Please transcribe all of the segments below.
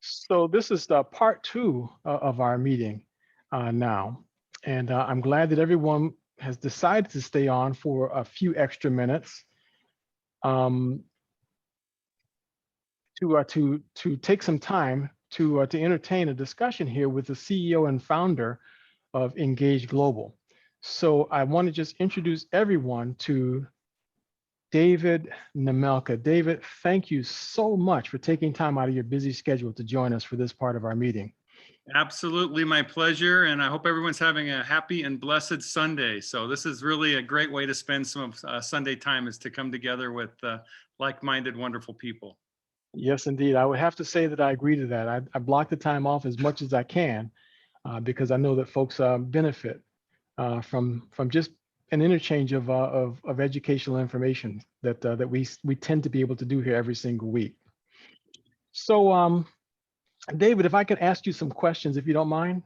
So this is part two of our meeting now, and I'm glad that everyone has decided to stay on for a few extra minutes um, to take some time to entertain a discussion here with the CEO and founder of Engage Global. So I want to just introduce everyone to David Nemelka. David, thank you so much for taking time out of your busy schedule to join us for this part of our meeting. Absolutely, my pleasure. And I hope everyone's having a happy and blessed Sunday. So this is really a great way to spend some of Sunday time, is to come together with like-minded, wonderful people. Yes, indeed. I would have to say that I agree to that. I block the time off as much as I can because I know that folks benefit from just an interchange of educational information that we tend to be able to do here every single week. So, David, if I could ask you some questions, if you don't mind.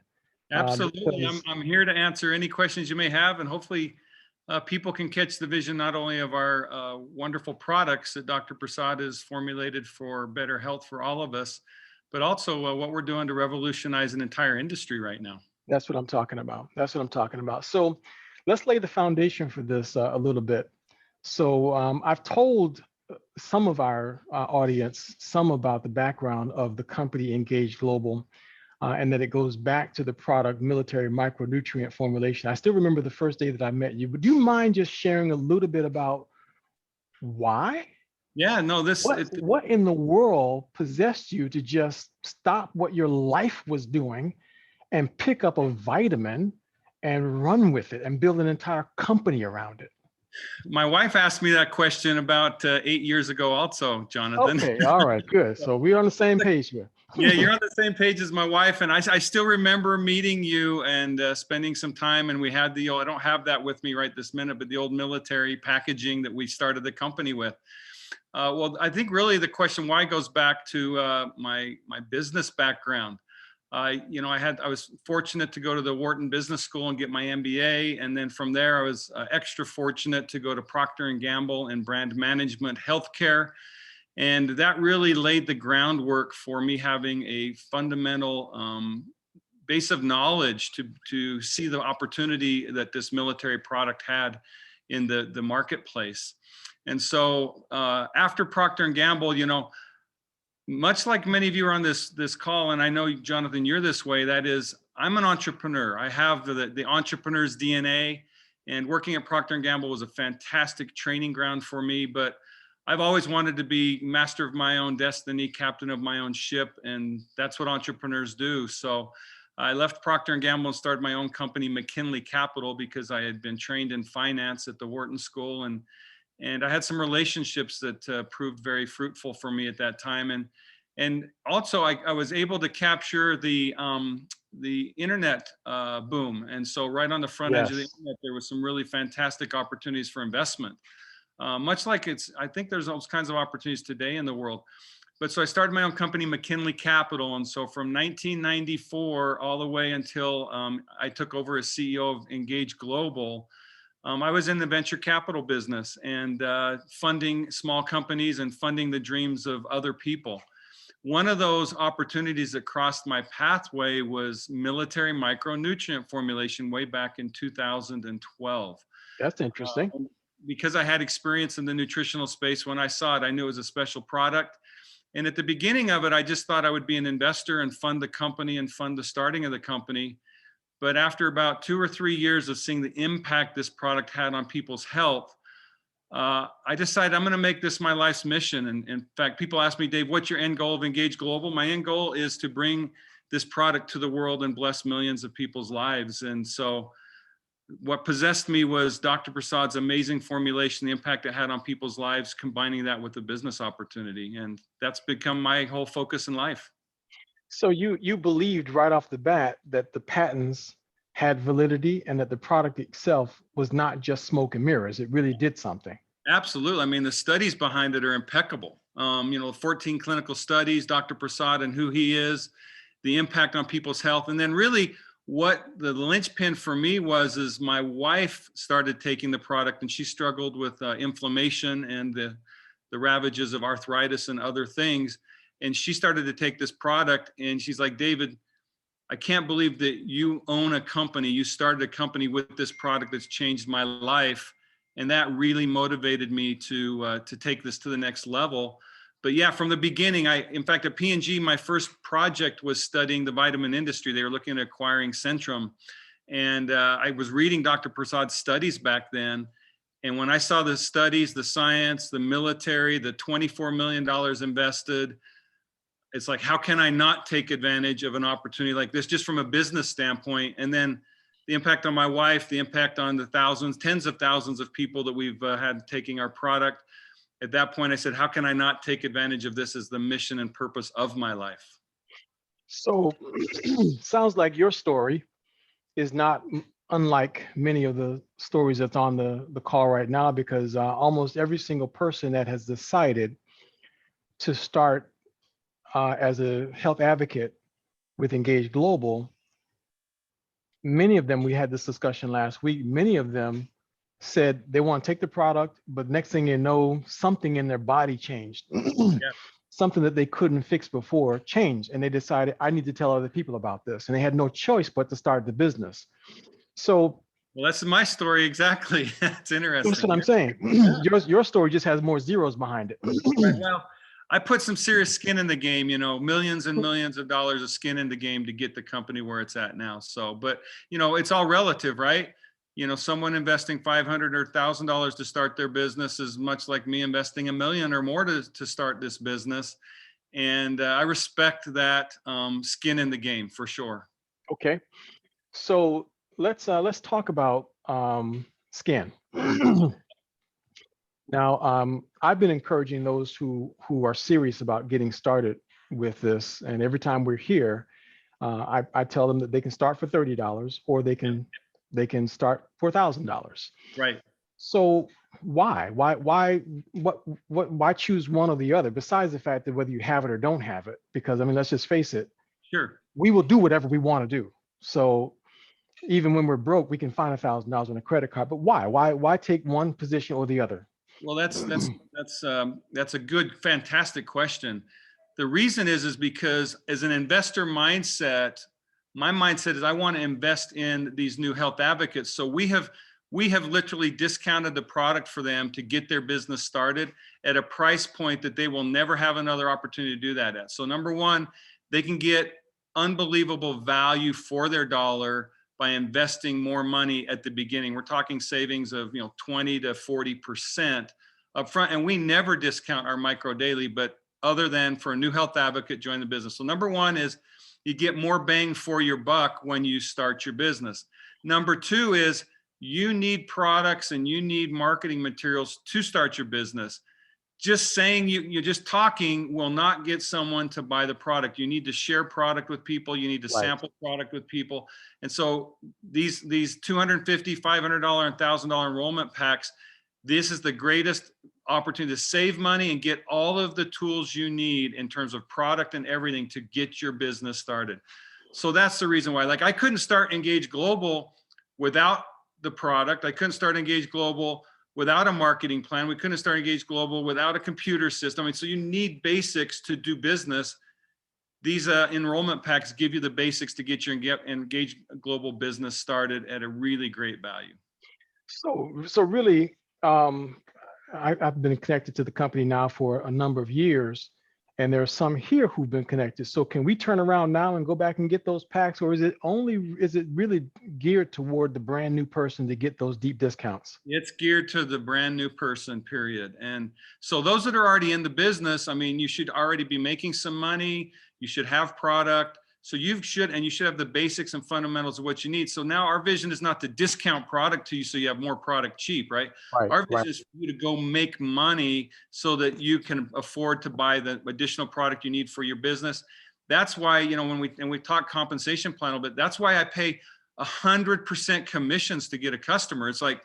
Absolutely. Because I'm here to answer any questions you may have, and hopefully people can catch the vision not only of our wonderful products that Dr. Prasad has formulated for better health for all of us, but also what we're doing to revolutionize an entire industry right now. that's what I'm talking about. That's what I'm talking about. So let's lay the foundation for this a little bit. So I've told some of our audience some about the background of the company Engage Global, and that it goes back to the product military micronutrient formulation. I still remember the first day that I met you, but do you mind just sharing a little bit about why? Yeah, no, What in the world possessed you to just stop what your life was doing and pick up a vitamin and run with it and build an entire company around it? my wife asked me that question about 8 years ago also, Jonathan. Okay, all right, good. So we're on the same page here. Yeah, you're on the same page as my wife, and I still remember meeting you and spending some time, and we had the old, I don't have that with me right this minute, but the old military packaging that we started the company with. Well, I think really the question why goes back to my business background. I was fortunate to go to the Wharton Business School and get my MBA, and then from there I was extra fortunate to go to Procter and Gamble in brand management, healthcare, and that really laid the groundwork for me having a fundamental base of knowledge to see the opportunity that this military product had in the marketplace. And so after Procter and Gamble, much like many of you are on this call, and I know, Jonathan, you're this way, that is, I'm an entrepreneur. I have the entrepreneur's DNA, and working at Procter and Gamble was a fantastic training ground for me, but I've always wanted to be master of my own destiny, captain of my own ship, and that's what entrepreneurs do. So I left Procter and Gamble and started my own company, McKinley Capital, because I had been trained in finance at the Wharton School, and I had some relationships that proved very fruitful for me at that time. And also I was able to capture the internet boom. And so right on the front edge of the Yes. internet, there was some really fantastic opportunities for investment. Much like I think there's those kinds of opportunities today in the world. But so I started my own company, McKinley Capital. And so from 1994 all the way until I took over as CEO of Engage Global, I was in the venture capital business and funding small companies and funding the dreams of other people. One of those opportunities that crossed my pathway was military micronutrient formulation way back in 2012. That's interesting. Because I had experience in the nutritional space, when I saw it, I knew it was a special product. And at the beginning of it, I just thought I would be an investor and fund the company and fund the starting of the company. But after about 2 or 3 years of seeing the impact this product had on people's health, I decided I'm going to make this my life's mission. And in fact, people ask me, Dave, what's your end goal of Engage Global? My end goal is to bring this product to the world and bless millions of people's lives. And so what possessed me was Dr. Prasad's amazing formulation, the impact it had on people's lives, combining that with the business opportunity. And that's become my whole focus in life. So you believed right off the bat that the patents had validity and that the product itself was not just smoke and mirrors. It really did something. Absolutely. I mean, the studies behind it are impeccable. 14 clinical studies, Dr. Prasad and who he is, the impact on people's health. And then really what the linchpin for me is my wife started taking the product and she struggled with inflammation and the ravages of arthritis and other things. and she started to take this product, and she's like, David, I can't believe that you own a company. You started a company with this product that's changed my life. And that really motivated me to take this to the next level. But yeah, from the beginning, in fact, at P&G, my first project was studying the vitamin industry. They were looking at acquiring Centrum. And I was reading Dr. Prasad's studies back then. And when I saw the studies, the science, the military, the $24 million invested, it's like, how can I not take advantage of an opportunity like this, just from a business standpoint? And then the impact on my wife, the impact on the thousands, tens of thousands of people that we've had taking our product. At that point, I said, how can I not take advantage of this as the mission and purpose of my life? So sounds like your story is not unlike many of the stories that's on the call right now, because almost every single person that has decided to start as a health advocate with Engage Global, many of them, we had this discussion last week, many of them said they want to take the product, but next thing you know, something in their body changed. Yeah. Something that they couldn't fix before changed, and they decided, I need to tell other people about this. And they had no choice but to start the business. So, well, that's my story exactly. That's interesting. That's what I'm saying. Yeah. Your story just has more zeros behind it. Right. Well, I put some serious skin in the game, millions and millions of dollars of skin in the game to get the company where it's at now. So, but it's all relative, right? Someone investing $500 or $1,000 to start their business is much like me investing $1 million or more to start this business. And I respect that skin in the game for sure. Okay, so let's talk about skin. Now, I've been encouraging those who are serious about getting started with this, and every time we're here, I tell them that they can start for $30, or they can start for $1,000. Right. So why choose one or the other, besides the fact that whether you have it or don't have it? Because I mean, let's just face it. Sure. We will do whatever we want to do. So even when we're broke, we can find $1,000 on a credit card. But why take one position or the other? Well, that's a good, fantastic question. The reason is because as an investor mindset, my mindset is I want to invest in these new health advocates. So we have literally discounted the product for them to get their business started at a price point that they will never have another opportunity to do that at. So number one, they can get unbelievable value for their dollar by investing more money at the beginning. We're talking savings of 20 to 40% upfront, and we never discount our micro daily, but other than for a new health advocate join the business. So number one is you get more bang for your buck when you start your business. Number two is you need products and you need marketing materials to start your business. Just saying you're just talking will not get someone to buy the product. You need to share product with people. You need to sample product with people. And so these $250, $500, and $1,000 enrollment packs, this is the greatest opportunity to save money and get all of the tools you need in terms of product and everything to get your business started. So that's the reason why. Like, I couldn't start Engage Global without the product. I couldn't start Engage Global without a marketing plan. We couldn't start Engage Global without a computer system. I mean, so you need basics to do business. These enrollment packs give you the basics to get your Engage Global business started at a really great value. So really, I've been connected to the company now for a number of years, and there are some here who've been connected. So can we turn around now and go back and get those packs, or is it really geared toward the brand new person to get those deep discounts? It's geared to the brand new person, period. And so those that are already in the business, I mean, you should already be making some money. You should have product. So you should have the basics and fundamentals of what you need. So now our vision is not to discount product to you so you have more product cheap, right? Our vision is for you to go make money so that you can afford to buy the additional product you need for your business. That's why, when we talk compensation plan a bit, that's why I pay 100% commissions to get a customer. It's like,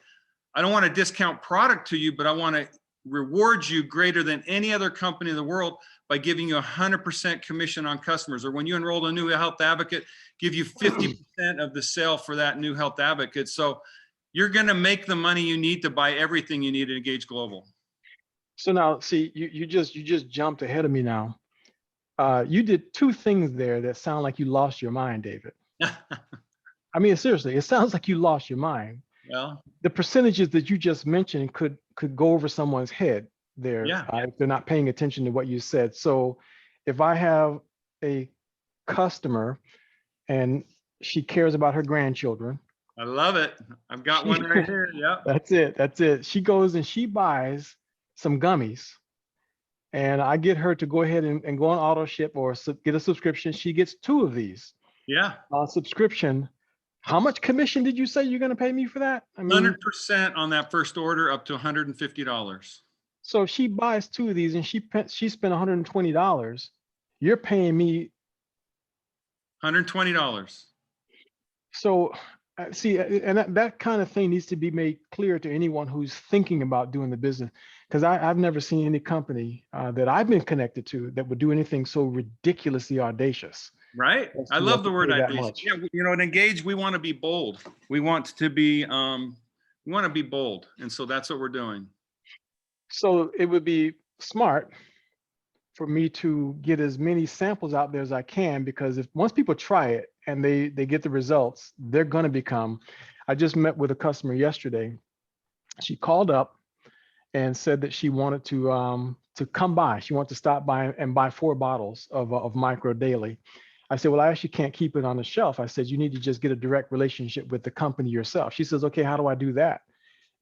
I don't want to discount product to you, but I want to reward you greater than any other company in the world by giving you 100% commission on customers. Or when you enroll a new health advocate, give you 50% of the sale for that new health advocate. So you're going to make the money you need to buy everything you need to Engage Global. So now, see, you just jumped ahead of me now. You did two things there that sound like you lost your mind, David. I mean, seriously, it sounds like you lost your mind. Well, The percentages that you just mentioned could go over someone's head there yeah, if they're not paying attention to what you said. So if I have a customer and she cares about her grandchildren, I love it. I've got she one right here. Yep. that's it. That's it. She goes and she buys some gummies, and I get her to go ahead and go on auto ship or get a subscription. She gets two of these Yeah. subscription. How much commission did you say you're going to pay me for that? I mean, 100% on that first order up to $150. so if she buys two of these and she spent $120, you're paying me. $120. So see, and that kind of thing needs to be made clear to anyone who's thinking about doing the business, because I've never seen any company that I've been connected to that would do anything so ridiculously audacious. Right. As I to, love to the word pay that ideation. much. Yeah, you know, at Engage, we want to be bold. We want to be bold. And so that's what we're doing. So it would be smart for me to get as many samples out there as I can, because if once people try it and they get the results, they're going to become. I just met with a customer yesterday. She called up and said that she wanted to come by. She wanted to stop by and buy 4 bottles of micro daily. I said, well, I actually can't keep it on the shelf. I said, you need to just get a direct relationship with the company yourself. She says, okay, how do I do that?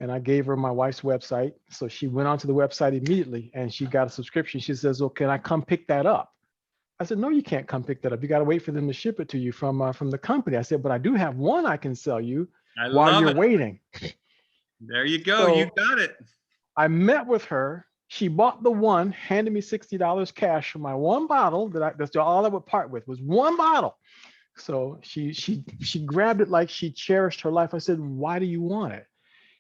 And I gave her my wife's website. So she went onto the website immediately and she got a subscription. She says, well, can I come pick that up? I said, no, you can't come pick that up. You got to wait for them to ship it to you from the company. I said, but I do have one I can sell you I while love you're it. waiting. There you go. So You got it. I met with her. She bought the one, handed me $60 cash for my one bottle that's all I would part with was one bottle. So she grabbed it like she cherished her life. I said, why do you want it?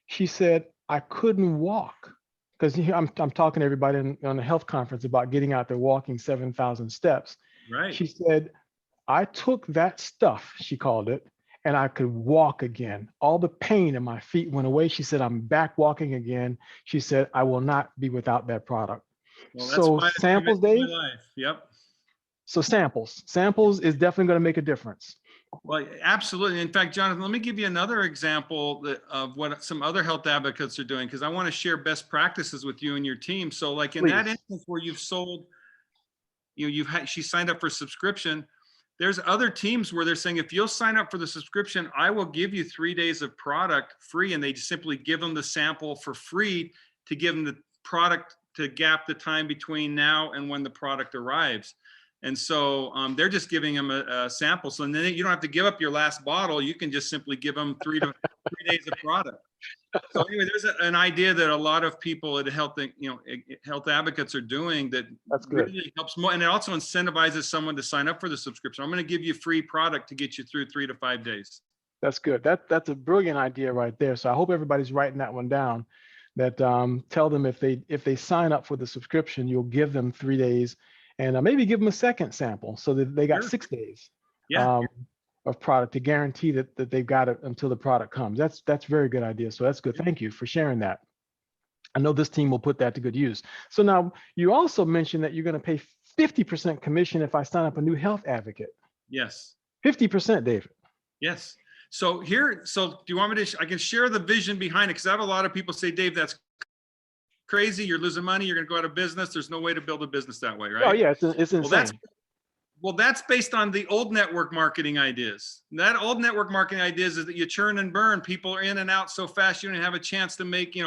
She said, I couldn't walk. Because I'm talking to everybody on a health conference about getting out there walking 7,000 steps. Right. She said, I took that stuff, she called it, and I could walk again. All the pain in my feet went away. She said, I'm back walking again. She said, I will not be without that product. Well, that's So why it's samples, committed to Dave. my life. Yep. So samples is definitely going to make a difference. Well, absolutely. In fact, Jonathan, let me give you another example of what some other health advocates are doing, because I want to share best practices with you and your team. So like in that instance where you've sold, she signed up for subscription. There's other teams where they're saying, if you'll sign up for the subscription, I will give you 3 days of product free. And they just simply give them the sample for free to give them the product to gap the time between now and when the product arrives. And so they're just giving them a sample. So then you don't have to give up your last bottle. You can just simply give them 3 days of product. So anyway, there's an idea that a lot of people at health advocates are doing that's good. Really helps more, and it also incentivizes someone to sign up for the subscription. I'm going to give you free product to get you through 3 to 5 days. That's good. That's a brilliant idea right there. So I hope everybody's writing that one down. That tell them if they sign up for the subscription, you'll give them 3 days, and maybe give them a second sample so that they got 6 days. Yeah. Of product to guarantee that they've got it until the product comes. That's a very good idea. So that's good. Thank you for sharing that. I know this team will put that to good use. So now you also mentioned that you're going to pay 50% commission if I sign up a new health advocate. Yes. 50%, David. Yes. So do you want me to, I can share the vision behind it, because I have a lot of people say, Dave, that's crazy. You're losing money. You're going to go out of business. There's no way to build a business that way, right? Oh yeah, it's insane. Well, that's based on the old network marketing ideas. That old network marketing ideas is that you churn and burn. People are in and out so fast, you don't have a chance to make,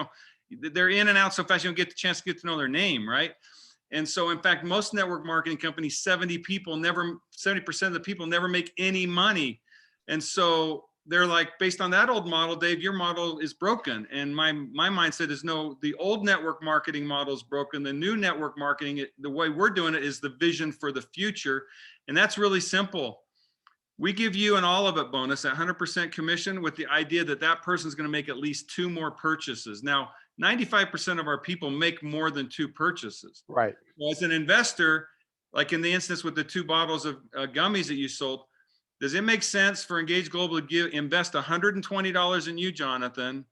they're in and out so fast, you don't get the chance to get to know their name, right? And so, in fact, most network marketing companies, 70% of the people never make any money. And so they're like, based on that old model, Dave, your model is broken. And my mindset is, no, the old network marketing model is broken. The new network marketing, the way we're doing it, is the vision for the future. And that's really simple. We give you an all of it bonus, 100% commission, with the idea that that person is going to make at least 2 more purchases. Now, 95% of our people make more than 2 purchases. Right. So as an investor, like in the instance with the 2 bottles of gummies that you sold, does it make sense for Engage Global to invest $120 in you, Jonathan,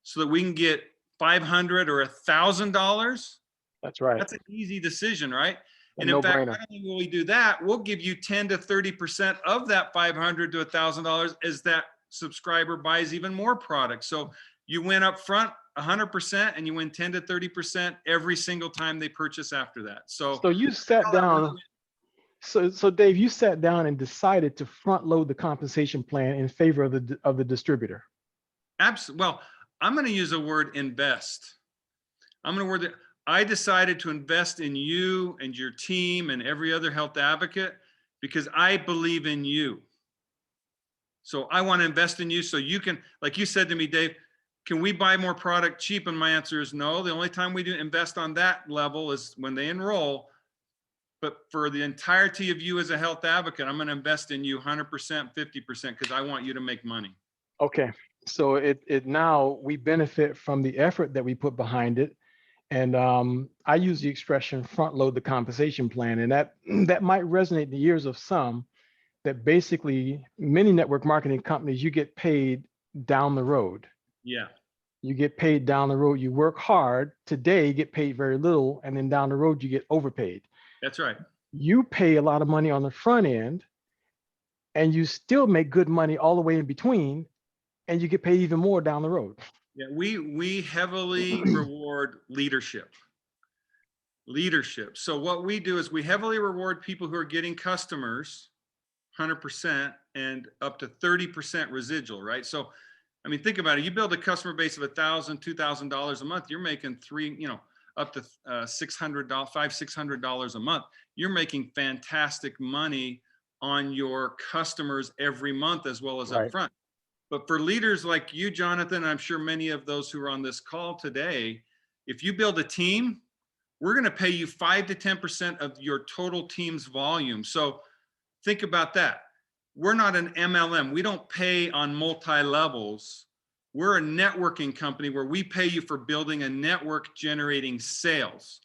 so that we can get $500 or $1,000? That's right. That's an easy decision, right? And in fact, No-brainer. not only will we do that, we'll give you 10 to 30% of that $500 to $1,000 as that subscriber buys even more products. So you win up front 100% and you win 10 to 30% every single time they purchase after that. So you sat down. So Dave, you sat down and decided to front load the compensation plan in favor of the distributor. Absolutely. Well, I'm going to use a word invest. I decided to invest in you and your team and every other health advocate because I believe in you. So I want to invest in you so you can, like you said to me, Dave, can we buy more product cheap? And my answer is no. The only time we do invest on that level is when they enroll. But for the entirety of you as a health advocate, I'm going to invest in you 100%, 50% because I want you to make money. Okay. So it now we benefit from the effort that we put behind it. And I use the expression front load the compensation plan. And that might resonate in the ears of some, that basically many network marketing companies, you get paid down the road. Yeah. You get paid down the road. You work hard today, get paid very little, and then down the road you get overpaid. That's right. You pay a lot of money on the front end and you still make good money all the way in between, and you get paid even more down the road. Yeah, we heavily reward leadership. So what we do is we heavily reward people who are getting customers 100% and up to 30% residual, right? So, I mean, think about it. You build a customer base of $1,000, $2,000 a month, you're making up to $600, $600 a month. You're making fantastic money on your customers every month as well as Right. upfront. But for leaders like you, Jonathan, I'm sure many of those who are on this call today, if you build a team, we're going to pay you 5 to 10% of your total team's volume. So think about that. We're not an MLM. We don't pay on multi-levels. We're a networking company where we pay you for building a network generating sales.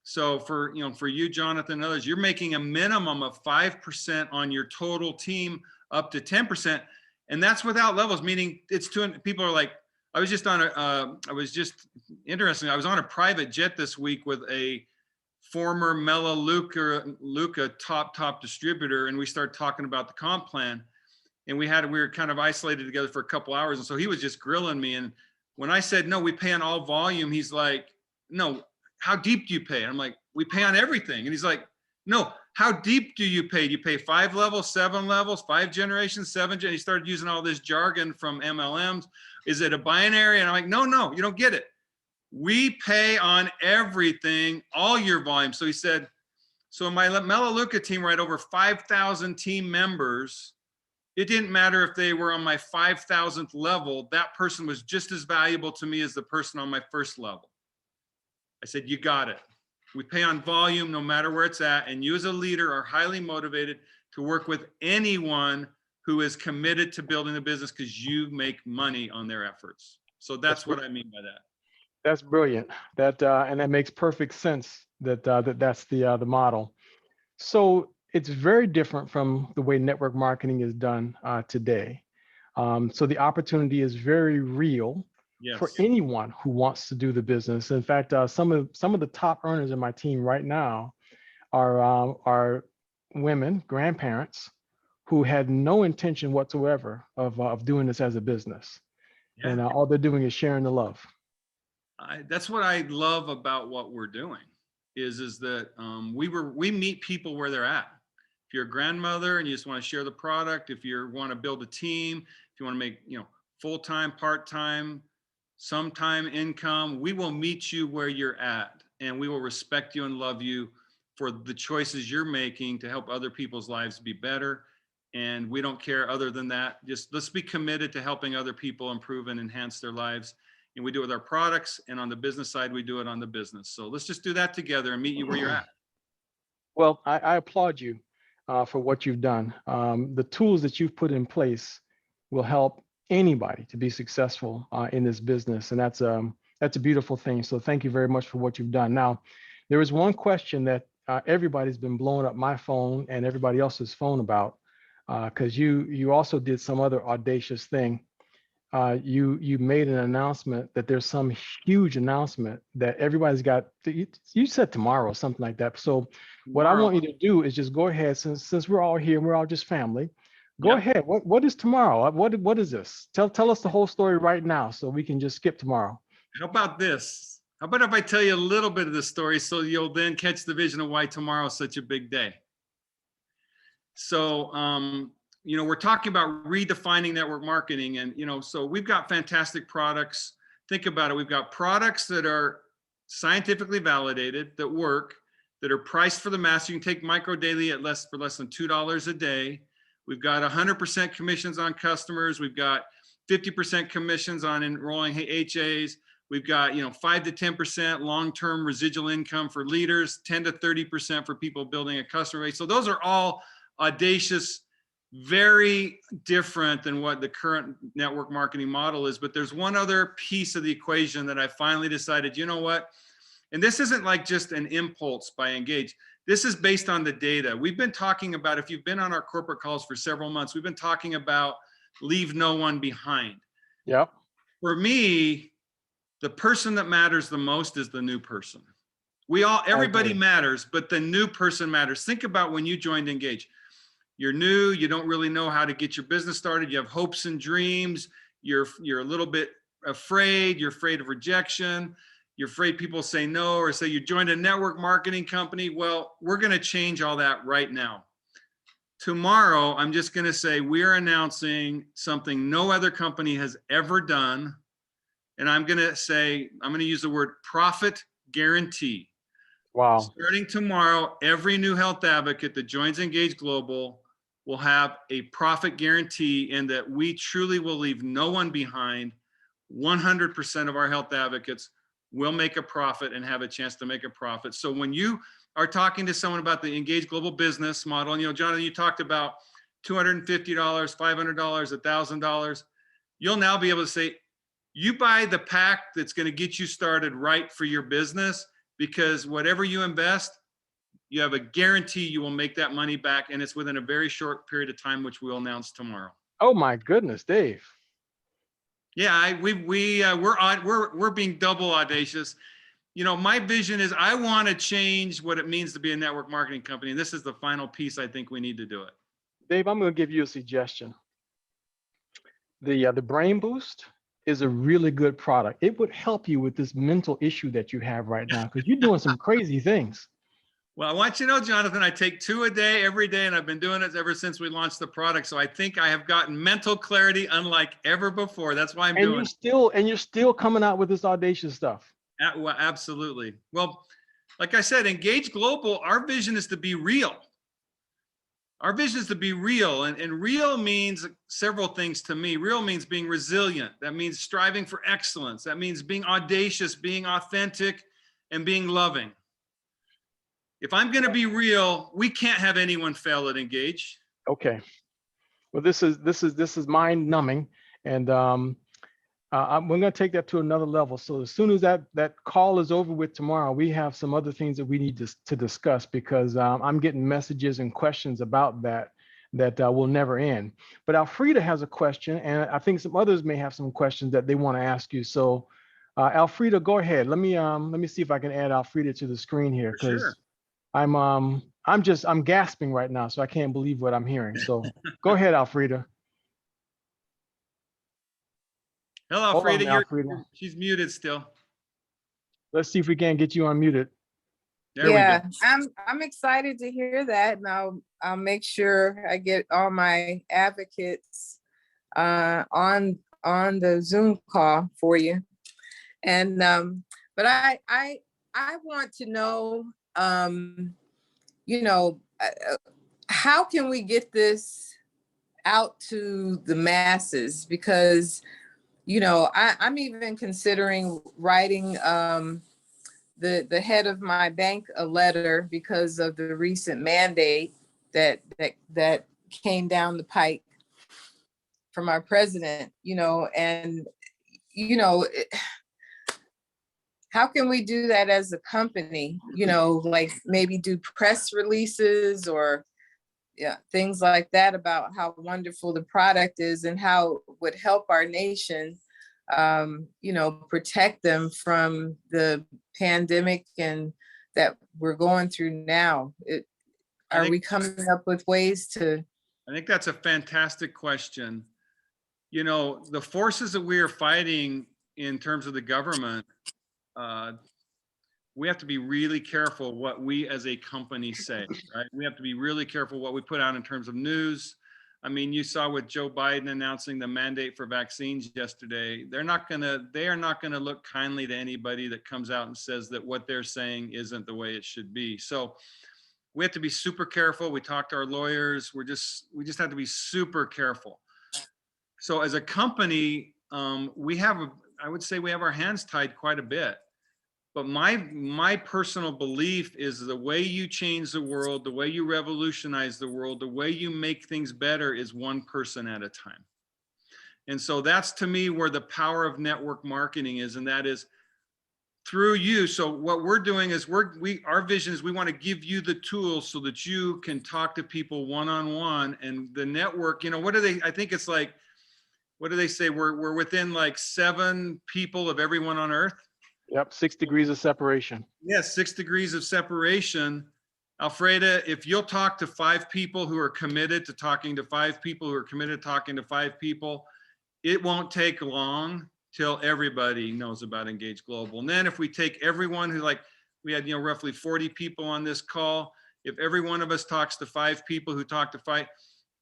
So for you, Jonathan, and others, you're making a minimum of 5% on your total team up to 10%. And that's without levels, meaning it's people are like, I was just on a private jet this week with a former Nemelka top distributor. And we started talking about the comp plan, and we were kind of isolated together for a couple hours. And so he was just grilling me. And when I said, no, we pay on all volume, he's like, no, how deep do you pay? And I'm like, we pay on everything. And he's like, no, how deep do you pay? Do you pay 5 levels, 7 levels, 5 generations, 7 generations? He started using all this jargon from MLMs. Is it a binary? And I'm like, no, you don't get it. We pay on everything, all your volume. So he said, so in my Nemelka team, right, over 5,000 team members, it didn't matter if they were on my 5,000th level, that person was just as valuable to me as the person on my first level. I said, you got it. We pay on volume no matter where it's at. And you as a leader are highly motivated to work with anyone who is committed to building a business because you make money on their efforts. So that's what I mean by that. That's brilliant. And that makes perfect sense that's the model. So it's very different from the way network marketing is done today. So the opportunity is very real. Yes. For anyone who wants to do the business. In fact, some of the top earners in my team right now are women, grandparents, who had no intention whatsoever of doing this as a business. Yeah. And all they're doing is sharing the love. That's what I love about what we're doing is that we meet people where they're at. If you're a grandmother and you just want to share the product, if you want to build a team, if you want to make full-time, part-time, sometime income, we will meet you where you're at, and we will respect you and love you for the choices you're making to help other people's lives be better. And we don't care other than that. Just let's be committed to helping other people improve and enhance their lives. And we do it with our products, and on the business side, we do it on the business. So let's just do that together and meet you where you're at. Well, I applaud you for what you've done. The tools that you've put in place will help anybody to be successful in this business, and that's a beautiful thing. So thank you very much for what you've done. Now, there is one question that everybody's been blowing up my phone and everybody else's phone about, because you also did some other audacious thing. you made an announcement that there's some huge announcement that everybody's got. You said tomorrow or something like that. So what I Tomorrow. want you to do is just go ahead, since we're all here and we're all just family. Go Yep. ahead. What is tomorrow? What is this? Tell us the whole story right now, so we can just skip tomorrow. How about this? How about if I tell you a little bit of the story so you'll then catch the vision of why tomorrow is such a big day? So, we're talking about redefining network marketing, and, so we've got fantastic products. Think about it. We've got products that are scientifically validated, that work, that are priced for the mass. You can take micro daily at less than $2 a day. We've got 100% commissions on customers. We've got 50% commissions on enrolling HAs. We've got 5 to 10% long-term residual income for leaders, 10 to 30% for people building a customer base. So those are all audacious, very different than what the current network marketing model is. But there's one other piece of the equation that I finally decided, you know what? And this isn't like just an impulse by Engage. This is based on the data. We've been talking about, if you've been on our corporate calls for several months, we've been talking about leave no one behind. Yep. For me, the person that matters the most is the new person. Everybody matters, but the new person matters. Think about when you joined Engage. You're new, you don't really know how to get your business started. You have hopes and dreams. You're a little bit afraid. You're afraid of rejection. You're afraid people say no, or say you joined a network marketing company. Well, we're going to change all that right now. Tomorrow, I'm just going to say we're announcing something no other company has ever done. And I'm going to use the word profit guarantee. Wow. Starting tomorrow, every new health advocate that joins Engage Global will have a profit guarantee, and that we truly will leave no one behind. 100% of our health advocates will make a profit and have a chance to make a profit. So when you are talking to someone about the Engage Global business model, and Jonathan, you talked about $250, $500, $1,000, you'll now be able to say, you buy the pack that's going to get you started right for your business, because whatever you invest, you have a guarantee you will make that money back, and it's within a very short period of time, which we'll announce tomorrow. Oh my goodness, Dave. Yeah, we're being double audacious. My vision is I want to change what it means to be a network marketing company, and this is the final piece. I think we need to do it. Dave, I'm going to give you a suggestion. The Brain Boost is a really good product. It would help you with this mental issue that you have right now, because you're doing some crazy things. Well, I want you to know, Jonathan, I take 2 a day every day, and I've been doing it ever since we launched the product. So I think I have gotten mental clarity unlike ever before. That's why I'm doing it. You're still coming out with this audacious stuff. Well, absolutely. Well, like I said, Engage Global, our vision is to be real. Our vision is to be real, and real means several things to me. Real means being resilient. That means striving for excellence. That means being audacious, being authentic, and being loving. If I'm going to be real, we can't have anyone fail at Engage. Okay. Well, this is mind numbing, and we're going to take that to another level. So as soon as that call is over with tomorrow, we have some other things that we need to discuss, because I'm getting messages and questions about that will never end. But Alfreda has a question, and I think some others may have some questions that they want to ask you. So Alfreda, go ahead. Let me see if I can add Alfreda to the screen here, because sure. I'm gasping right now, so I can't believe what I'm hearing. So go ahead, Alfreda. Hello, Alfreda. Alfreda. She's muted still. Let's see if we can get you unmuted. There we go. I'm excited to hear that, and I'll make sure I get all my advocates on the Zoom call for you. And but I want to know, how can we get this out to the masses? Because I'm even considering writing the head of my bank a letter because of the recent mandate that came down the pike from our president, and how can we do that as a company? Like maybe do press releases or yeah, things like that about how wonderful the product is and how it would help our nation, you know, protect them from the pandemic and that we're going through now. Are we coming up with ways to? I think that's a fantastic question. You know, the forces that we are fighting in terms of the government, we have to be really careful what we as a company say, right? We have to be really careful what we put out in terms of news. I mean, you saw with Joe Biden announcing the mandate for vaccines yesterday. They are not gonna look kindly to anybody that comes out and says that what they're saying isn't the way it should be. So we have to be super careful. We talk to our lawyers. We just have to be super careful. So as a company, I would say we have our hands tied quite a bit. But my personal belief is the way you change the world, the way you revolutionize the world, the way you make things better is one person at a time. And so that's, to me, where the power of network marketing is, and that is through you. So what we're doing is our vision is we want to give you the tools so that you can talk to people one-on-one. And the network, you know, I think it's like, what do they say? We're within like 7 people of everyone on earth. Yep, 6 degrees of separation. Yes, 6 degrees of separation. Alfreda, if you'll talk to 5 people who are committed to talking to 5 people who are committed to talking to 5 people, it won't take long till everybody knows about Engage Global. And then if we take everyone who, like, we had, you know, roughly 40 people on this call, if every one of us talks to 5 people who talk to 5,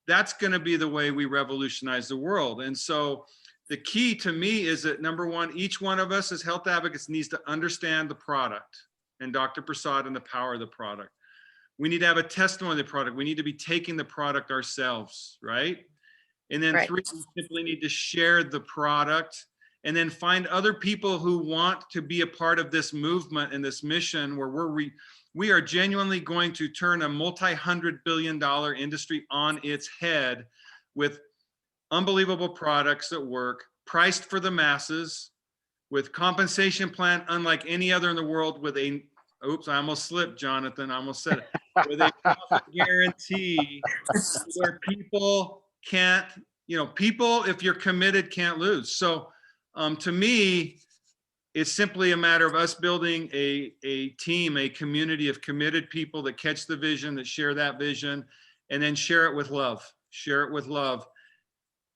that's going to be the way we revolutionize the world. And so the key to me is that, number one, each one of us as health advocates needs to understand the product and Dr. Prasad and the power of the product. We need to have a testimony of the product. We need to be taking the product ourselves, right? And then Right. 3, we simply need to share the product and then find other people who want to be a part of this movement and this mission where we are genuinely going to turn a multi-$100 billion industry on its head with unbelievable products that work, priced for the masses, with compensation plan unlike any other in the world, with a, oops, I almost slipped, Jonathan, I almost said it, with a profit guarantee where people can't, you know, people, if you're committed, can't lose. So to me, it's simply a matter of us building a team, a community of committed people that catch the vision, that share that vision, and then share it with love. Share it with love.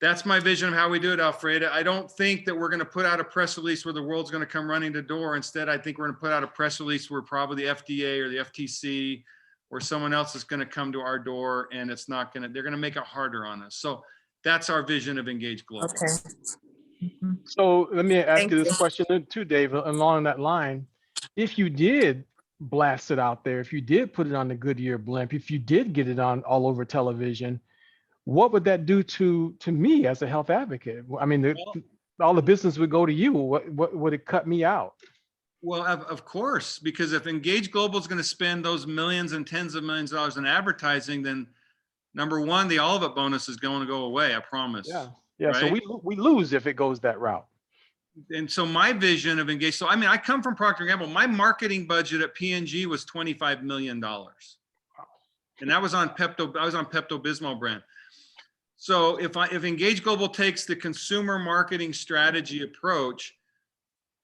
That's my vision of how we do it, Alfreda. I don't think that we're going to put out a press release where the world's going to come running to the door. Instead, I think we're going to put out a press release where probably the FDA or the FTC or someone else is going to come to our door, and it's not going to, they're going to make it harder on us. So that's our vision of Engage Global. Okay. So let me ask Thank you this you. question too, Dave, along that line. If you did blast it out there, if you did put it on the Goodyear blimp, if you did get it on all over television, what would that do to me as a health advocate? I mean, all the business would go to you. What would it cut me out? Well, of course, because if Engage Global is going to spend those millions and tens of millions of dollars in advertising, then number one, the All of It bonus is going to go away. I promise. Yeah. Yeah. Right? So we lose if it goes that route. And so my vision of Engage, so I mean, I come from Procter & Gamble. My marketing budget at P&G was $25 million. And that was on I was on Pepto-Bismol brand. So if Engage Global takes the consumer marketing strategy approach,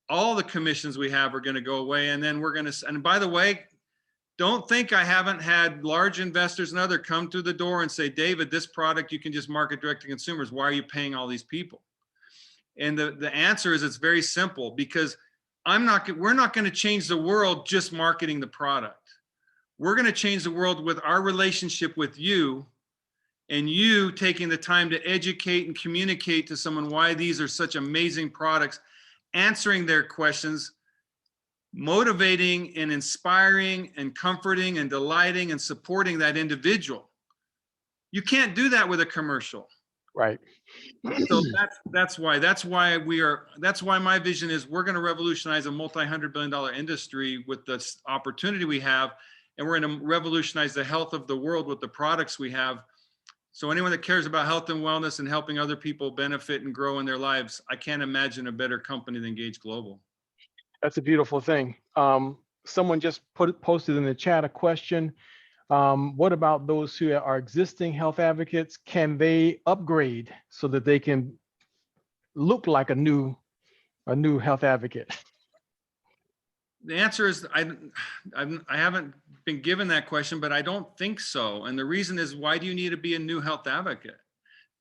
all the commissions we have are going to go away. And then we're going to, and by the way, don't think I haven't had large investors and other come through the door and say, David, this product you can just market direct to consumers. Why are you paying all these people? And the answer is it's very simple, because we're not going to change the world just marketing the product. We're going to change the world with our relationship with you, and you taking the time to educate and communicate to someone why these are such amazing products, answering their questions, motivating and inspiring and comforting and delighting and supporting that individual. You can't do that with a commercial. Right. So that's why my vision is we're going to revolutionize a multi-$100 billion industry with this opportunity we have, and we're going to revolutionize the health of the world with the products we have. So anyone that cares about health and wellness and helping other people benefit and grow in their lives, I can't imagine a better company than Engage Global. That's a beautiful thing. Someone just posted in the chat a question. What about those who are existing health advocates? Can they upgrade so that they can look like a new health advocate? The answer is I haven't been given that question, but I don't think so. And the reason is, why do you need to be a new health advocate?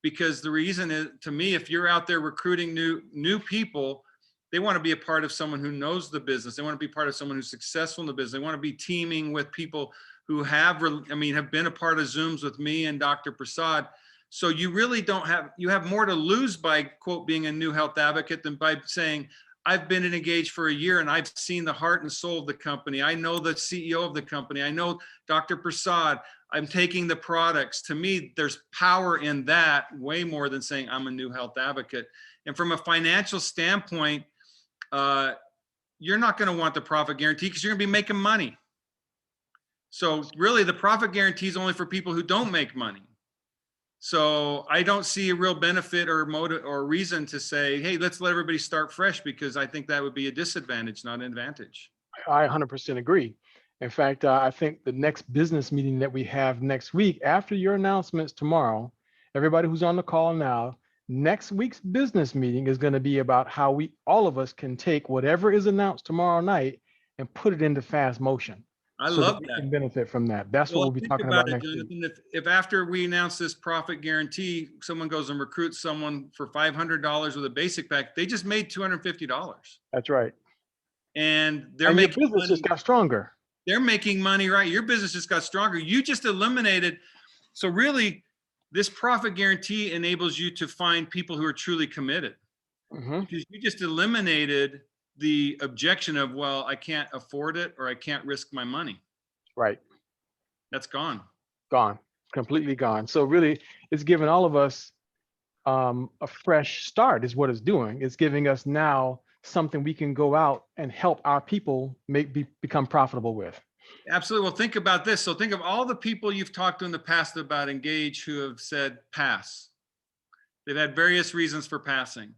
Because the reason is, to me, if you're out there recruiting new people, they want to be a part of someone who knows the business. They want to be part of someone who's successful in the business. They want to be teaming with people who have been a part of Zooms with me and Dr. Prasad. So you really you have more to lose by, quote, being a new health advocate than by saying, I've been engaged for a year and I've seen the heart and soul of the company. I know the CEO of the company. I know Dr. Prasad. I'm taking the products. To me, there's power in that way more than saying I'm a new health advocate. And from a financial standpoint, you're not going to want the profit guarantee because you're going to be making money. So really the profit guarantee is only for people who don't make money. So I don't see a real benefit or motive or reason to say, hey, let's let everybody start fresh, because I think that would be a disadvantage, not an advantage. I 100% agree. In fact, I think the next business meeting that we have next week, after your announcements tomorrow, everybody who's on the call now, next week's business meeting is going to be about how all of us can take whatever is announced tomorrow night and put it into fast motion. I love we that. can benefit from that. That's what we'll be talking about next week. Jonathan, if after we announce this profit guarantee, someone goes and recruits someone for $500 with a basic pack, they just made $250. That's right. And your business just got stronger. They're making money, right? Your business just got stronger. You just eliminated. So really, this profit guarantee enables you to find people who are truly committed. Because you just eliminated the objection of, well, I can't afford it, or I can't risk my money. Right. That's gone. Gone. Completely gone. So really, it's giving all of us a fresh start is what it's doing. It's giving us now something we can go out and help our people become profitable with. Absolutely. Well, think about this. So think of all the people you've talked to in the past about Engage who have said pass. They've had various reasons for passing.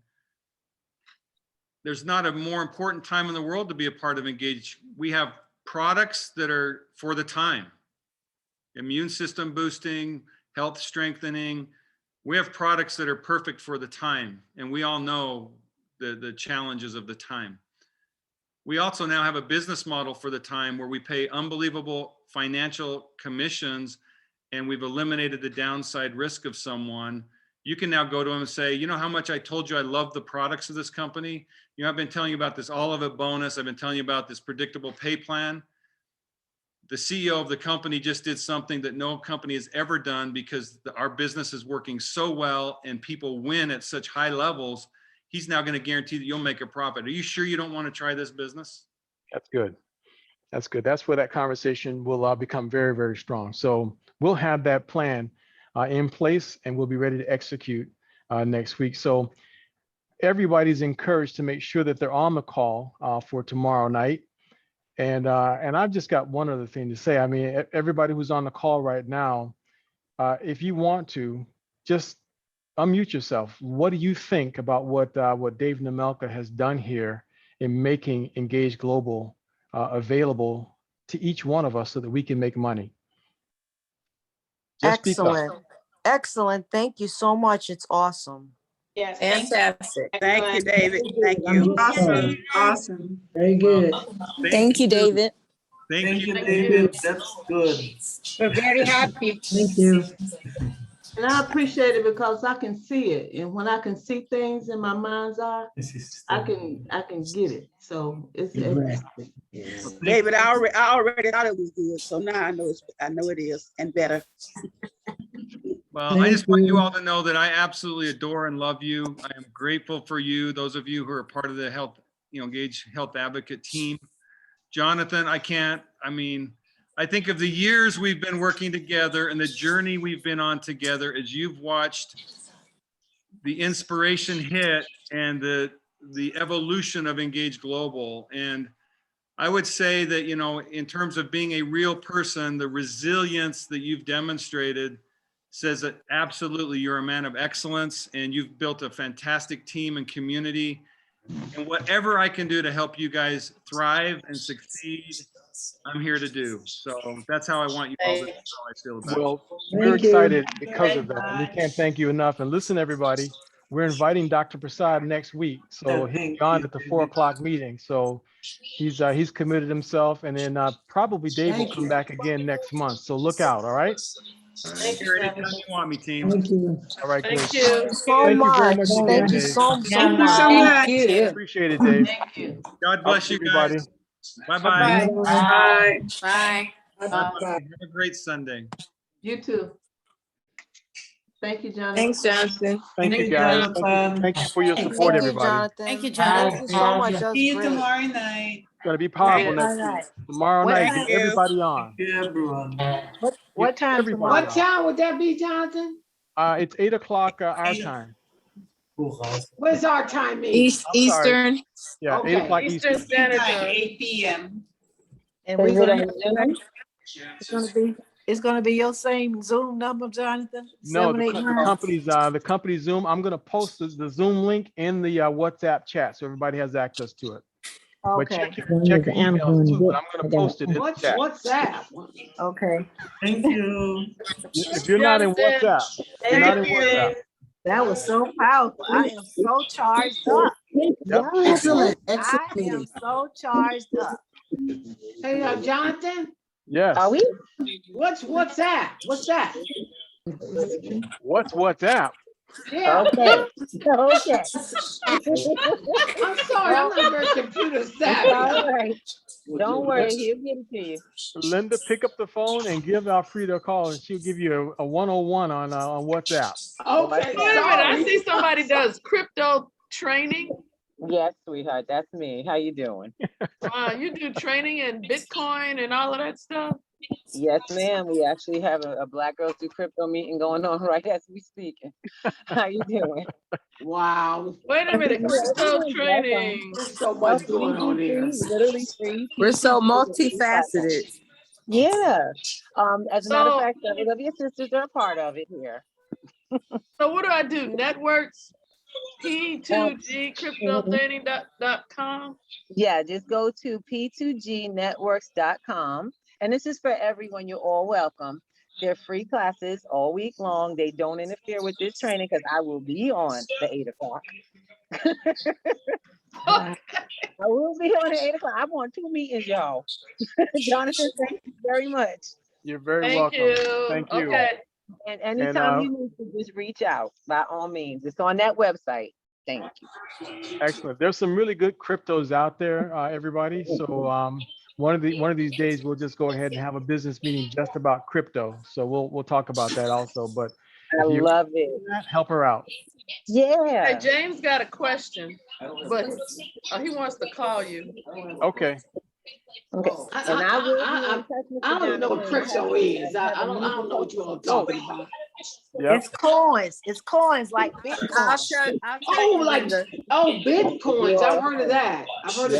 There's not a more important time in the world to be a part of Engage. We have products that are for the time. Immune system boosting, health strengthening. We have products that are perfect for the time. And we all know the challenges of the time. We also now have a business model for the time where we pay unbelievable financial commissions, and we've eliminated the downside risk of someone. You can now go to them and say, you know how much I told you I love the products of this company? You know, I've been telling you about this all of it bonus. I've been telling you about this predictable pay plan. The CEO of the company just did something that no company has ever done, because our business is working so well and people win at such high levels. He's now going to guarantee that you'll make a profit. Are you sure you don't want to try this business? That's good. That's good. That's where that conversation will become very, very strong. So we'll have that plan in place, and we'll be ready to execute next week. So everybody's encouraged to make sure that they're on the call for tomorrow night. And I've just got one other thing to say. I mean, everybody who's on the call right now, if you want to, just unmute yourself. What do you think about what Dave Nemelka has done here in making Engage Global available to each one of us so that we can make money? Just excellent. Excellent. Thank you so much. It's awesome. Yes, fantastic. Thank you, David. Thank you. Awesome. Awesome. Very good. Thank you, David. Thank you, David. That's good. We're very happy. Thank you. And I appreciate it because I can see it. And when I can see things in my mind's eye, I can get it. So it's Exactly. David, I already thought it was good. So now I know it is, and better. Well, I just want you all to know that I absolutely adore and love you. I am grateful for you, those of you who are part of the Engage Health Advocate team. Jonathan, I think of the years we've been working together and the journey we've been on together as you've watched the inspiration hit and the evolution of Engage Global. And I would say that, you know, in terms of being a real person, the resilience that you've demonstrated says that absolutely you're a man of excellence, and you've built a fantastic team and community. And whatever I can do to help you guys thrive and succeed I'm here to do. So that's how I want you all to, that's how I feel about it. Well, we're Thank you. excited because of that. And we can't thank you enough. And listen, everybody, we're inviting Dr. Prasad next week. So Yeah, he'll thank be on you. at the 4 o'clock meeting. So he's committed himself. And then probably Dave will Thank come you. back again next month. So look out. All right. Here anytime you want me, team. Thank you. All right. Good. Thank you. So Thank you very much. much Thank again, Thank you Dave. so Thank you so much. much. You. Appreciate it, Dave. Thank you. God bless you guys. Everybody. Bye-bye. Bye. Bye. Bye. Bye-bye. Have a great Sunday. You too. Thank you, Jonathan. Thanks, Jonathan. Thank you, guys. Thank you for your support, Thank you, everybody. Jonathan. Thank you, Thank you so Jonathan. much. That's See you great. tomorrow night. It's going to be powerful Yes. next week. Tomorrow What night, time? get everybody on. Thank you, everyone. What time Everybody tomorrow? What time would that be, Jonathan? It's 8 o'clock our time. Where's our time meeting? East, I'm sorry. Eastern. Yeah, Okay. 8 o'clock Eastern Eastern. Standard Time. 8 p.m. And we're it's gonna be your same Zoom number, Jonathan? No, the 789? company Zoom. I'm going to post the Zoom link in the WhatsApp chat so everybody has access to it. But Okay, check your emails too. But I'm going to post it in the What's chat. that? okay. Thank you. If you're not in WhatsApp, you're not in WhatsApp. That was so powerful. I am so charged up. Yep. Excellent, I excellent am meeting. so charged up. Hey, Jonathan, Yes. Are we? what's that? What's that? What's WhatsApp? Yeah, Okay. Okay. I'm sorry, I'm not very computer It's savvy. all right. Don't worry, he'll get it to you. Linda, pick up the phone and give Alfreda a call, and she'll give you a 101 on WhatsApp. Okay, Wait a minute, I sorry. see somebody does crypto training. Yes, sweetheart, that's me. How you doing? You do training in Bitcoin and all of that stuff? Yes, ma'am. We actually have a Black Girls Do Crypto meeting going on right as we speak. How you doing? Wow, Wait a minute, crypto training. there's so much going on here. Literally free. We're so multifaceted. Yeah. As a matter of So- fact, several of your sisters are a part of it here. So what do I do? Networks? P2G cryptodating.com. Yeah, just go to p2gnetworks.com. And this is for everyone. You're all welcome. They're free classes all week long. They don't interfere with this training because I will be on the 8 o'clock. I will be on at 8 o'clock. I'm on 2 meetings, y'all. Jonathan, thank you very much. You're very Thank welcome. you. Thank you. Okay. And anytime And, you need to just reach out by all means. It's on that website. Thank you. Excellent. There's some really good cryptos out there, everybody. So one of these days we'll just go ahead and have a business meeting just about crypto. So we'll talk about that also. But I if you love it. help her out. Yeah. Hey, James got a question, but he wants to call you. Okay. Okay. And I will be in I touch with don't even know what Jonathan. crypto is. I don't know what you all talking about. Yep. It's coins. It's coins like Bitcoin. I'll tell Oh, you, like, Linda. Bitcoins. I've heard of that. I've heard of Yep.